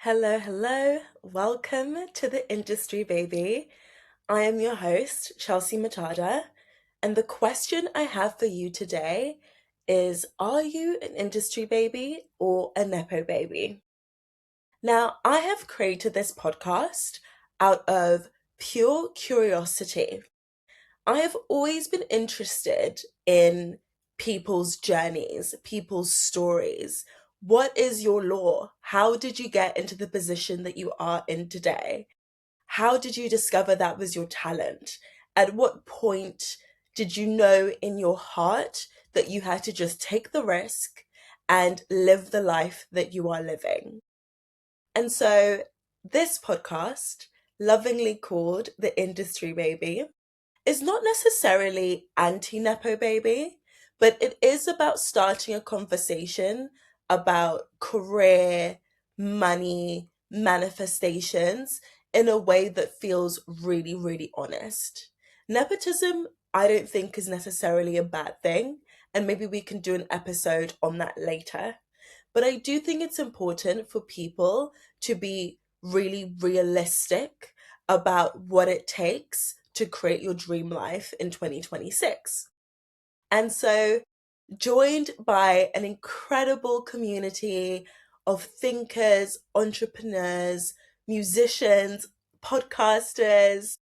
Hello, hello. Welcome to the industry, baby. I am your host, Chelsea Mtada, and the question I have for you today is, are you an industry baby or a Nepo baby? Now, I have created this podcast out of pure curiosity. I have always been interested in people's journeys, people's stories. What is your law? How did you get into the position that you are in today? How did you discover that was your talent? At what point did you know in your heart that you had to just take the risk and live the life that you are living? And so, this podcast, lovingly called The Industry Baby, is not necessarily anti Nepo baby, but it is about starting a conversation about career, money, manifestations in a way that feels really, really honest. Nepotism, I don't think, is necessarily a bad thing, and maybe we can do an episode on that later. But I do think it's important for people to be really realistic about what it takes to create your dream life in 2026. And so, joined by an incredible community of thinkers, entrepreneurs, musicians, podcasters,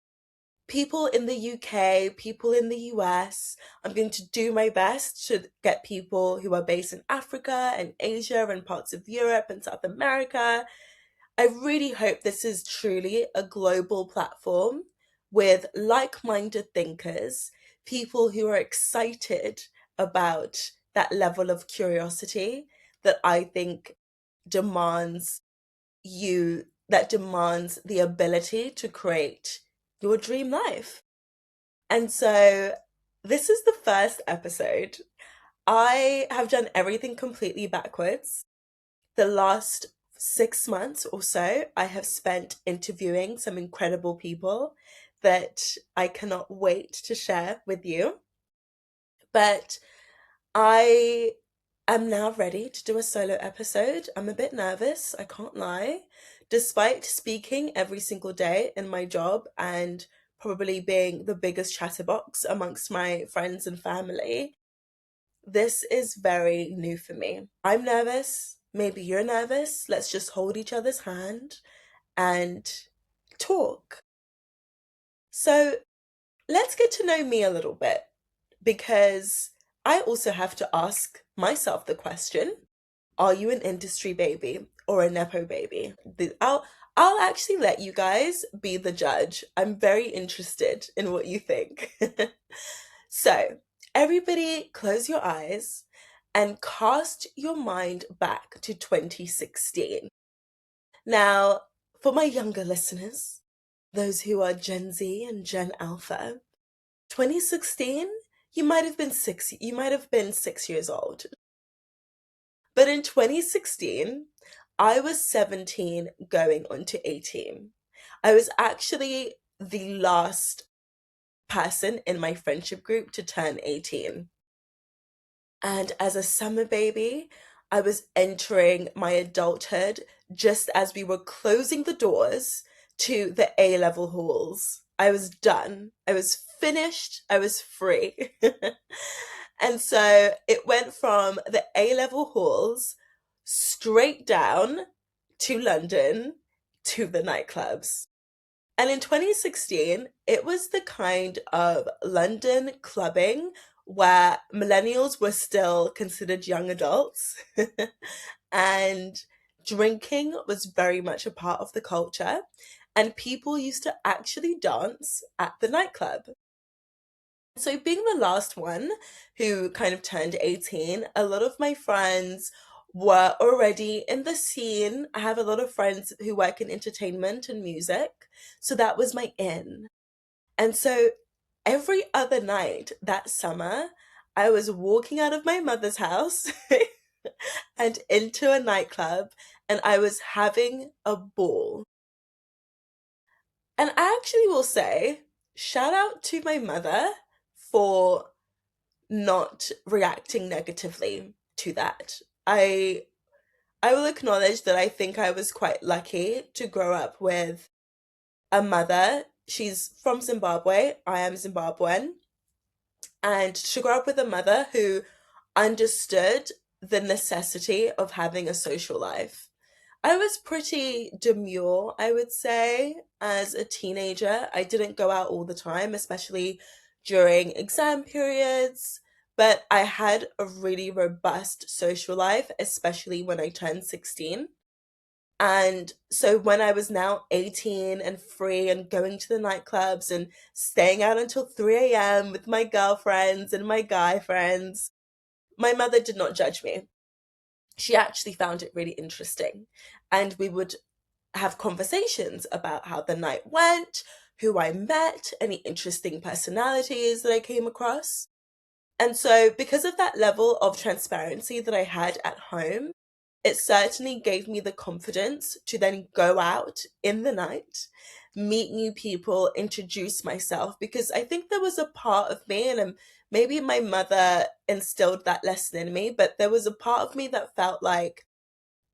people in the UK, people in the US. I'm going to do my best to get people who are based in Africa and Asia and parts of Europe and South America. I really hope this is truly a global platform with like minded thinkers, people who are excited about that level of curiosity that I think demands that demands the ability to create your dream life. And so, this is the first episode. I have done everything completely backwards. The last 6 months or so, I have spent interviewing some incredible people that I cannot wait to share with you. But I am now ready to do a solo episode. I'm a bit nervous, I can't lie. Despite speaking every single day in my job and probably being the biggest chatterbox amongst my friends and family, this is very new for me. I'm nervous. Maybe you're nervous. Let's just hold each other's hand and talk. So let's get to know me a little bit because I also have to ask myself the question, are you an industry baby or a Nepo baby? I'll actually let you guys be the judge. I'm very interested in what you think. So, everybody close your eyes and cast your mind back to 2016. Now, for my younger listeners, those who are Gen Z and Gen Alpha, 2016, you might have been 6 years old. But in 2016, I was 17 going on to 18. I was actually the last person in my friendship group to turn 18. And as a summer baby, I was entering my adulthood just as we were closing the doors to the A level halls. I was done. I was finished. I was free. And so it went from the A level halls straight down to London to the nightclubs. And in 2016, it was the kind of London clubbing where millennials were still considered young adults and drinking was very much a part of the culture. And people used to actually dance at the nightclub. So, being the last one who kind of turned 18, a lot of my friends were already in the scene. I have a lot of friends who work in entertainment and music. So, that was my in. And so, every other night that summer, I was walking out of my mother's house and into a nightclub, and I was having a ball. And I actually will say, shout out to my mother for not reacting negatively to that. I will acknowledge that I think I was quite lucky to grow up with a mother. She's from Zimbabwe. I am Zimbabwean. And to grow up with a mother who understood the necessity of having a social life. I was pretty demure, I would say, as a teenager. I didn't go out all the time, especially during exam periods, but I had a really robust social life, especially when I turned 16. And so when I was now 18 and free and going to the nightclubs and staying out until 3 a.m. with my girlfriends and my guy friends, my mother did not judge me. She actually found it really interesting. And we would have conversations about how the night went, who I met, any interesting personalities that I came across. And so, because of that level of transparency that I had at home, it certainly gave me the confidence to then go out in the night, meet new people, introduce myself, because I think there was a part of me, and maybe my mother instilled that lesson in me, but there was a part of me that felt like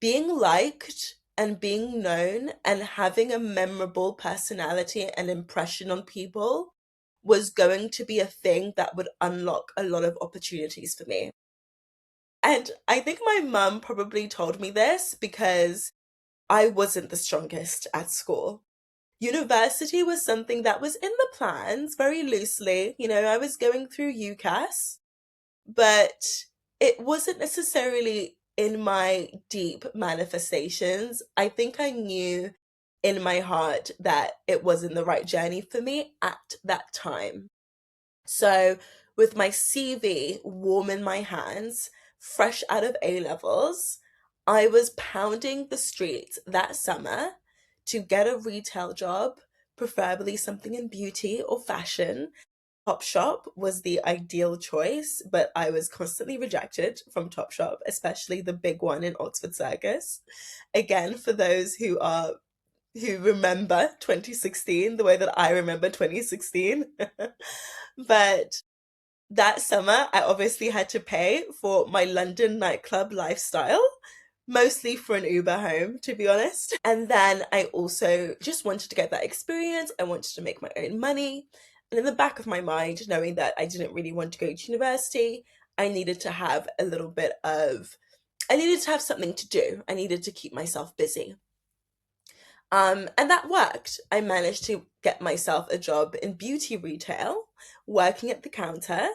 being liked and being known and having a memorable personality and impression on people was going to be a thing that would unlock a lot of opportunities for me. And I think my mum probably told me this because I wasn't the strongest at school. University was something that was in the plans very loosely. I was going through UCAS, but it wasn't necessarily in my deep manifestations. I think I knew in my heart that it wasn't the right journey for me at that time. So, with my CV warm in my hands, fresh out of A levels, I was pounding the streets that summer to get a retail job, preferably something in beauty or fashion. Topshop was the ideal choice, but I was constantly rejected from Topshop, especially the big one in Oxford Circus. Again, for those who remember 2016 the way that I remember 2016. But that summer, I obviously had to pay for my London nightclub lifestyle, mostly for an Uber home, to be honest. And then I also just wanted to get that experience. I wanted to make my own money. And in the back of my mind, knowing that I didn't really want to go to university, I needed to have a little bit of, I needed to have something to do. I needed to keep myself busy. And that worked. I managed to get myself a job in beauty retail, working at the counter.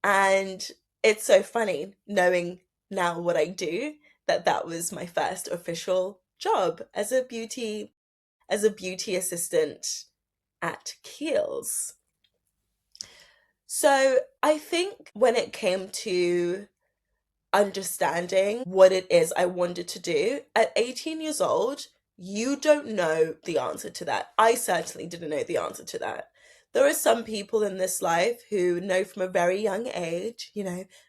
And it's so funny knowing now what I do that that was my first official job as a beauty assistant at Kiehl's. So I think when it came to understanding what it is I wanted to do at 18 years old, you don't know the answer to that. I certainly didn't know the answer to that. There are some people in this life who know from a very young age,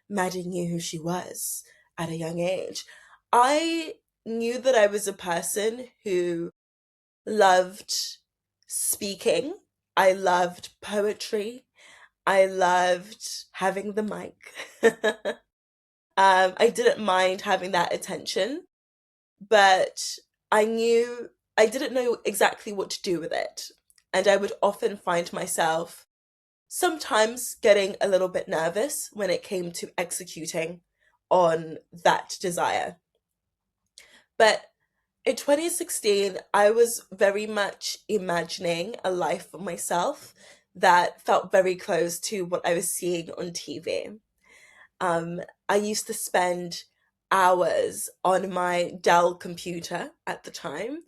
Maddie knew who she was at a young age. I knew that I was a person who loved speaking. I loved poetry. I loved having the mic. I didn't mind having that attention, but I didn't know exactly what to do with it. And I would often find myself sometimes getting a little bit nervous when it came to executing on that desire. But in 2016, I was very much imagining a life for myself that felt very close to what I was seeing on TV. Um, I used to spend hours on my Dell computer at the time,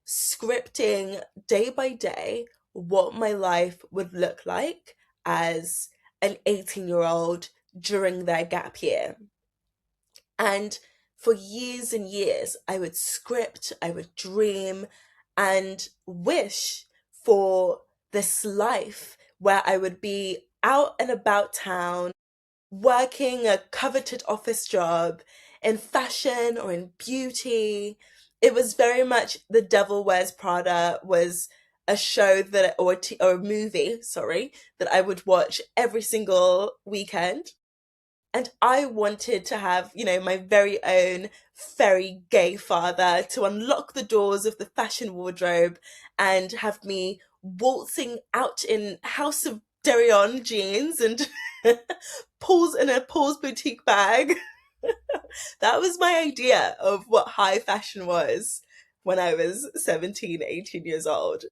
scripting day by day what my life would look like as an 18-year-old during their gap year. And for years and years, I would script, I would dream, and wish for this life where I would be out and about town working a coveted office job in fashion or in beauty. It was very much The Devil Wears Prada was a show that or a movie, sorry, that I would watch every single weekend. And I wanted to have, my very own very gay father to unlock the doors of the fashion wardrobe and have me waltzing out in House of Derion jeans and Paul's in a Paul's boutique bag. That was my idea of what high fashion was when I was 17, 18 years old.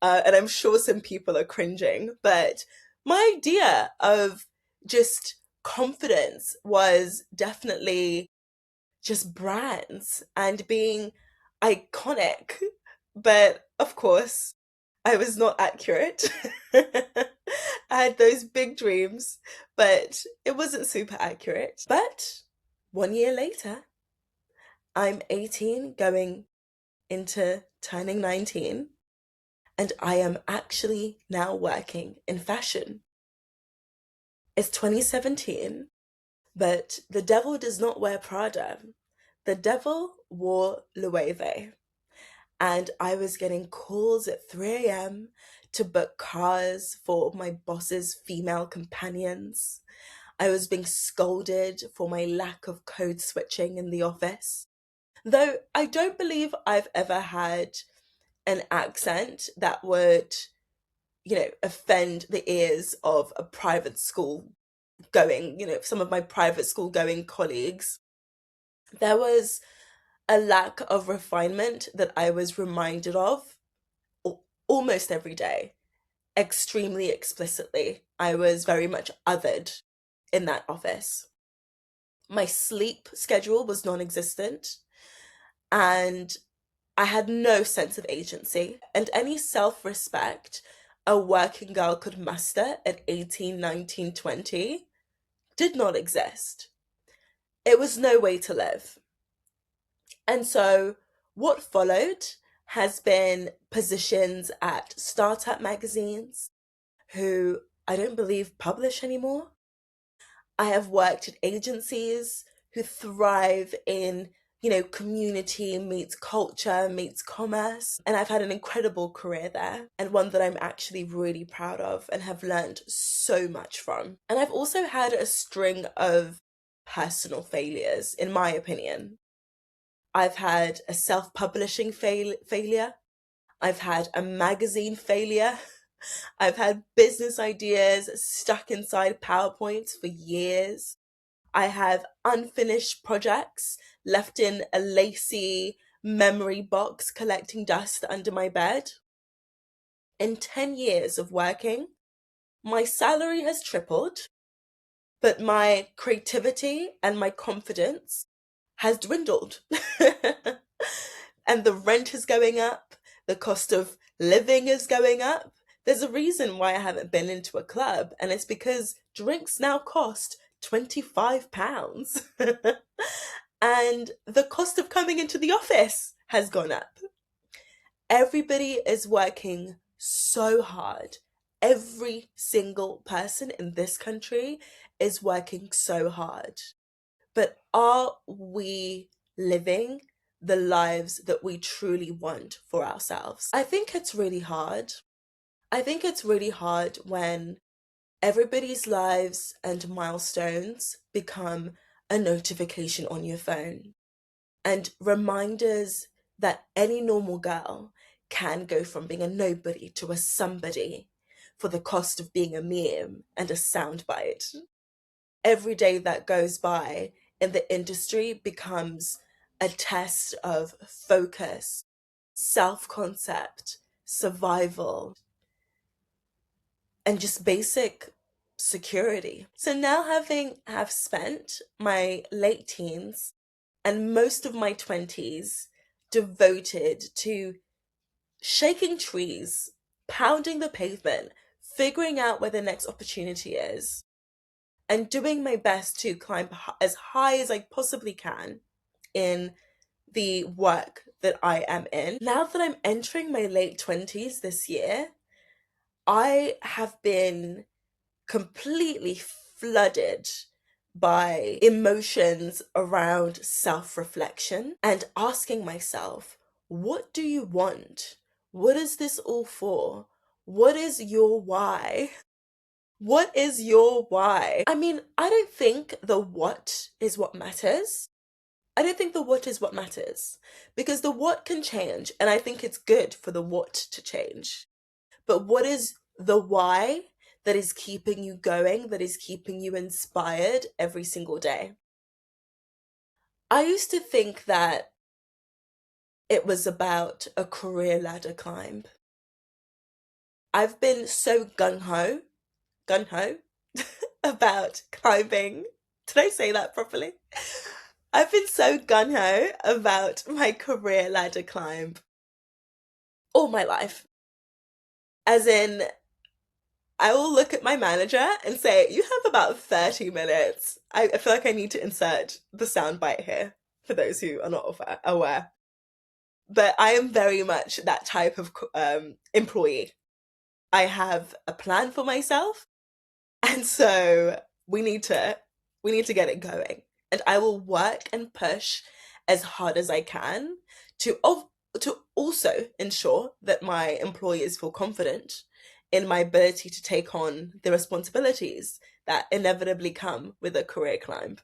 And I'm sure some people are cringing, but my idea of just confidence was definitely just brands and being iconic. But of course, I was not accurate. I had those big dreams, but it wasn't super accurate. But 1 year later, I'm 18, going into turning 19, and I am actually now working in fashion. It's 2017, but the devil does not wear Prada. The devil wore Loewe. And I was getting calls at 3 a.m. to book cars for my boss's female companions. I was being scolded for my lack of code switching in the office. Though I don't believe I've ever had an accent that would, offend the ears of a private school going, some of my private school going colleagues. There was a lack of refinement that I was reminded of almost every day, extremely explicitly. I was very much othered in that office. My sleep schedule was non existent, and I had no sense of agency. And any self respect a working girl could muster at 18, 19, 20 did not exist. It was no way to live. And so, what followed has been positions at startup magazines, who I don't believe publish anymore. I have worked at agencies who thrive in, community meets culture meets commerce. And I've had an incredible career there, and one that I'm actually really proud of and have learned so much from. And I've also had a string of personal failures, in my opinion. I've had a self publishing failure. I've had a magazine failure. I've had business ideas stuck inside PowerPoints for years. I have unfinished projects left in a lacy memory box collecting dust under my bed. In 10 years of working, my salary has tripled, but my creativity and my confidence has dwindled. And the rent is going up, the cost of living is going up. There's a reason why I haven't been into a club, and it's because drinks now cost £25. And the cost of coming into the office has gone up. Everybody is working so hard. Every single person in this country is working so hard. But are we living the lives that we truly want for ourselves? I think it's really hard. I think it's really hard when everybody's lives and milestones become a notification on your phone, and reminders that any normal girl can go from being a nobody to a somebody for the cost of being a meme and a soundbite. Every day that goes by in the industry becomes a test of focus, self concept, survival, and just basic security. So now, having have spent my late teens and most of my 20s devoted to shaking trees, pounding the pavement, figuring out where the next opportunity is, and doing my best to climb as high as I possibly can in the work that I am in. Now that I'm entering my late 20s this year, I have been completely flooded by emotions around self reflection and asking myself, what do you want? What is this all for? What is your why? What is your why? I mean, I don't think the what is what matters. I don't think the what is what matters because the what can change, and I think it's good for the what to change. But what is the why that is keeping you going, that is keeping you inspired every single day? I used to think that it was about a career ladder climb. I've been so gung ho about climbing. Did I say that properly? I've been so gung ho about my career ladder climb all my life. As in, I will look at my manager and say, "You have about 30 minutes." I feel like I need to insert the soundbite here for those who are not aware. But I am very much that type of employee. I have a plan for myself, and so we need to we need to get it going. And I will work and push as hard as I can to also ensure that my employers feel confident in my ability to take on the responsibilities that inevitably come with a career climb.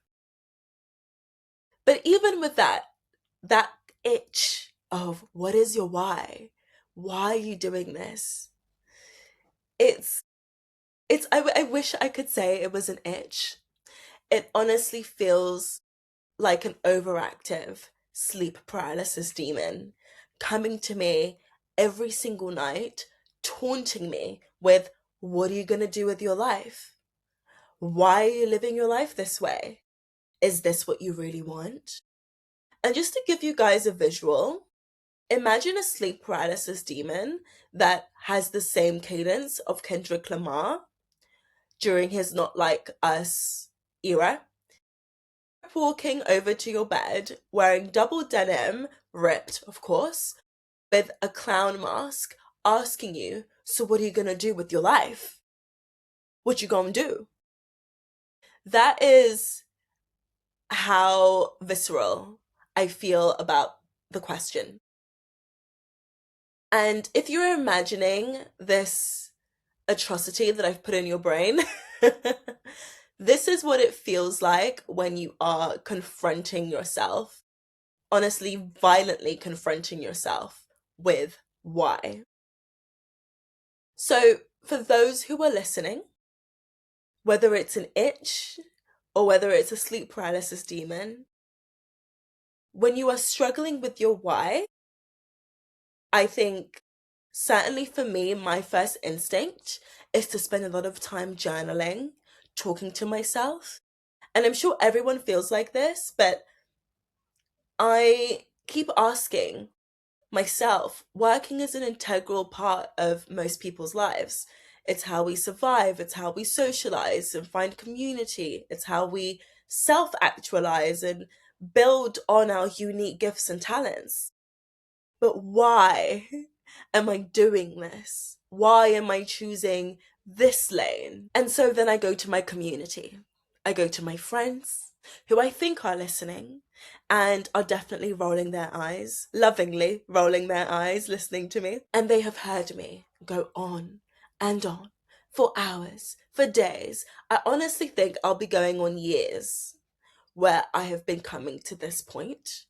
But even with that itch of what is your why? Why are you doing this? It's I wish I could say it was an itch. It honestly feels like an overactive sleep paralysis demon coming to me every single night, taunting me with, "What are you going to do with your life? Why are you living your life this way? Is this what you really want?" And just to give you guys a visual, imagine a sleep paralysis demon that has the same cadence of Kendrick Lamar during his Not Like Us era. Walking over to your bed, wearing double denim, ripped, of course, with a clown mask, asking you, "So what are you gonna do with your life? What you gonna do?" That is how visceral I feel about the question. And if you're imagining this atrocity that I've put in your brain, this is what it feels like when you are confronting yourself, honestly, violently confronting yourself with why. So, for those who are listening, whether it's an itch or whether it's a sleep paralysis demon, when you are struggling with your why, I think certainly for me, my first instinct is to spend a lot of time journaling, talking to myself. And I'm sure everyone feels like this, but I keep asking myself, working is an integral part of most people's lives. It's how we survive, it's how we socialize and find community, it's how we self actualize and build on our unique gifts and talents. But why am I doing this? Why am I choosing this lane? And so then I go to my community. I go to my friends who I think are listening and are definitely rolling their eyes, lovingly rolling their eyes, listening to me. And they have heard me go on and on for hours, for days. I honestly think I'll be going on years where I have been coming to this point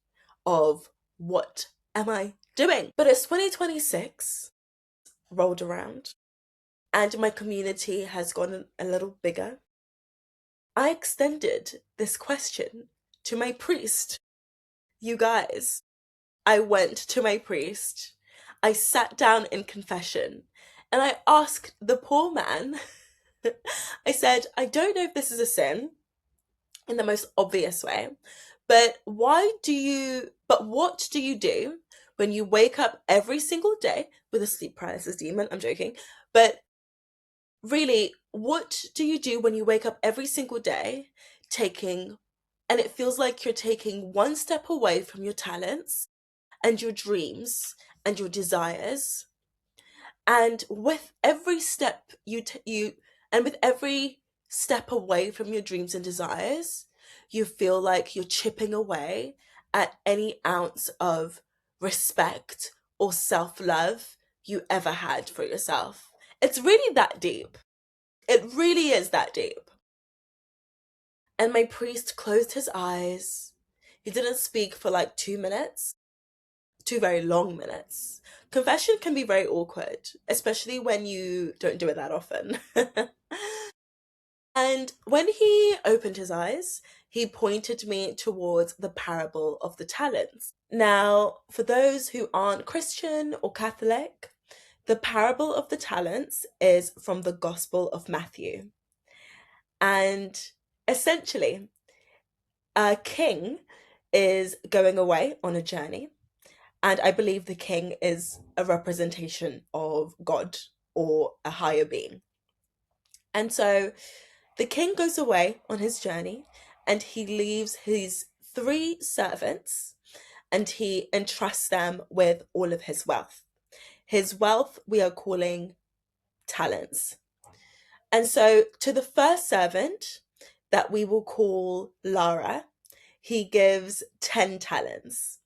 of what am I doing? But as 2026 rolled around and my community has gotten a little bigger, I extended this question to my priest. You guys, I went to my priest. I sat down in confession and I asked the poor man, I said, "I don't know if this is a sin in the most obvious way, but what do you do when you wake up every single day with a sleep paralysis demon?" I'm joking. But really, what do you do when you wake up every single day taking, and it feels like you're taking one step away from your talents and your dreams and your desires, and with every step and with every step away from your dreams and desires, you feel like you're chipping away at any ounce of respect or self-love you ever had for yourself. It's really that deep. It really is that deep. And my priest closed his eyes. He didn't speak for like 2 minutes, 2 very long minutes. Confession can be very awkward, especially when you don't do it that often. And when he opened his eyes, he pointed me towards the parable of the talents. Now, for those who aren't Christian or Catholic, the parable of the talents is from the Gospel of Matthew. And essentially, a king is going away on a journey. And I believe the king is a representation of God or a higher being. And so the king goes away on his journey and he leaves his three servants and he entrusts them with all of his wealth. His wealth we are calling talents. And so to the first servant that we will call Lara, he gives 10 talents.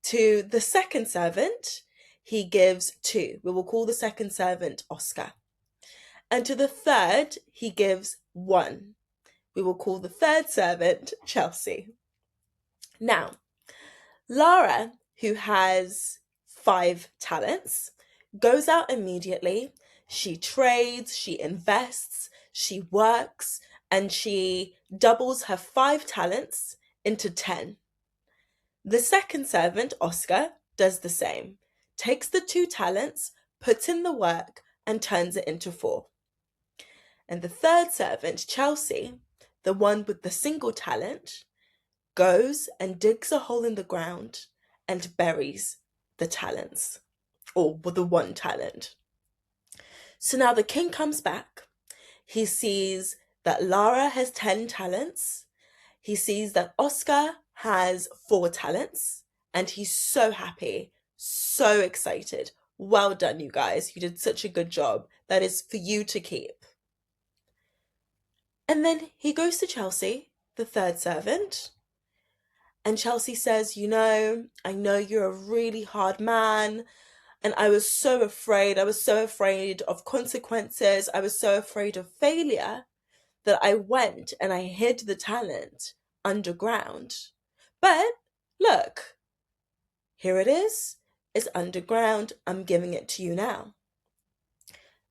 To the second servant, he gives 2. We will call the second servant Oscar. And to the third, he gives 1. We will call the third servant Chelsea. Now, Lara, who has 5 talents, goes out immediately. She trades, she invests, she works, and she doubles her 5 talents into 10. The second servant, Oscar, does the same, takes the 2 talents, puts in the work, and turns it into 4. And the third servant, Chelsea, the one with the single talent, goes and digs a hole in the ground and buries the talents, or the 1 talent. So now the king comes back. He sees that Lara has 10 talents. He sees that Oscar has 4 talents. And he's so happy, so excited. Well done, you guys. You did such a good job. That is for you to keep. And then he goes to Chelsea, the third servant, and Chelsea says, I know you're a really hard man. And I was so afraid. I was so afraid of consequences. I was so afraid of failure that I went and I hid the talent underground. But look, here it is. It's underground. I'm giving it to you now.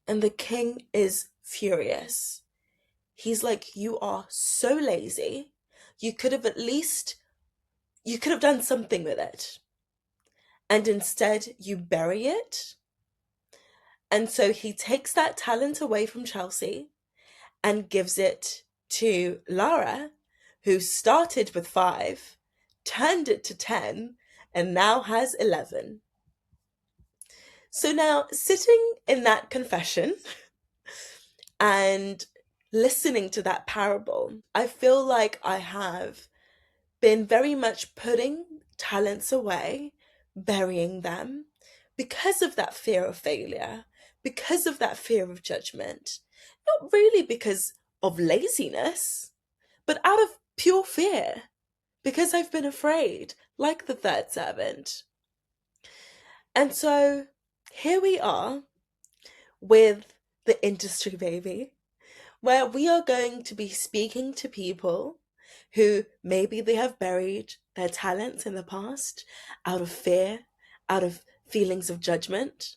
And the king is furious. He's like, you are so lazy. You could have done something with it. And instead you bury it. And so he takes that talent away from Chelsea and gives it to Lara, who started with 5, turned it to 10, and now has 11. So now, sitting in that confession and listening to that parable, I feel like I have been very much putting talents away, burying them, because of that fear of failure, because of that fear of judgment. Not really because of laziness, but out of pure fear, because I've been afraid, like the third servant. And so here we are with the industry baby, where we are going to be speaking to people who maybe they have buried their talents in the past out of fear, out of feelings of judgment.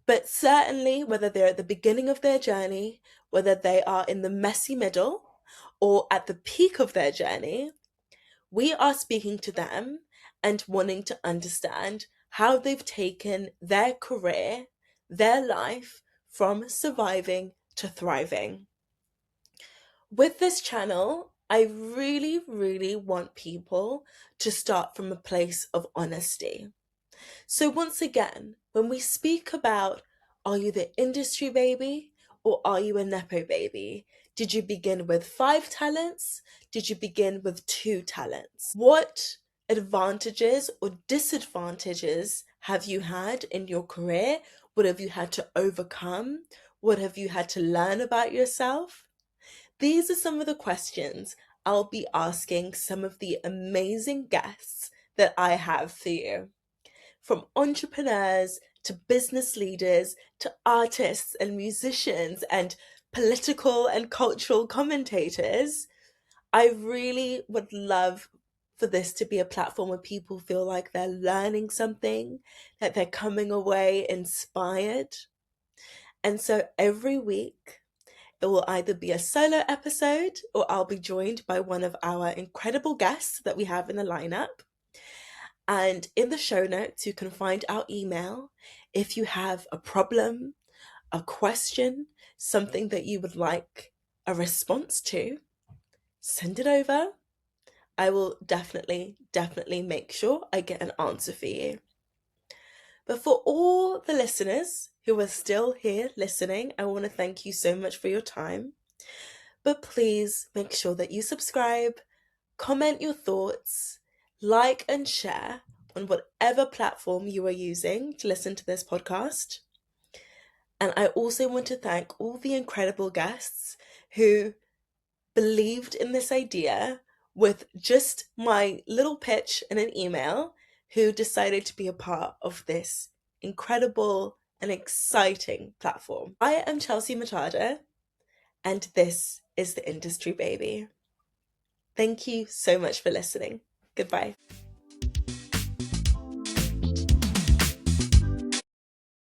But certainly, whether they're at the beginning of their journey, whether they are in the messy middle, or at the peak of their journey, we are speaking to them and wanting to understand how they've taken their career, their life, from surviving to thriving. With this channel, I really, really want people to start from a place of honesty. So once again, when we speak about, are you the industry baby or are you a Nepo baby? Did you begin with 5 talents? Did you begin with 2 talents? What advantages or disadvantages have you had in your career? What have you had to overcome? What have you had to learn about yourself? These are some of the questions I'll be asking some of the amazing guests that I have for you. From entrepreneurs to business leaders to artists and musicians and political and cultural commentators, I really would love for this to be a platform where people feel like they're learning something, that they're coming away inspired. And so every week, it will either be a solo episode or I'll be joined by one of our incredible guests that we have in the lineup. And in the show notes, you can find our email if you have a problem, a question, something that you would like a response to. Send it over. I will definitely make sure I get an answer for you. But for all the listeners who are still here listening, I want to thank you so much for your time. But please make sure that you subscribe, comment your thoughts, like and share on whatever platform you are using to listen to this podcast. And I also want to thank all the incredible guests who believed in this idea with just my little pitch in an email, who decided to be a part of this incredible and exciting platform. I am Chelsea Mtada, and this is the Industry Baby. Thank you so much for listening. Goodbye.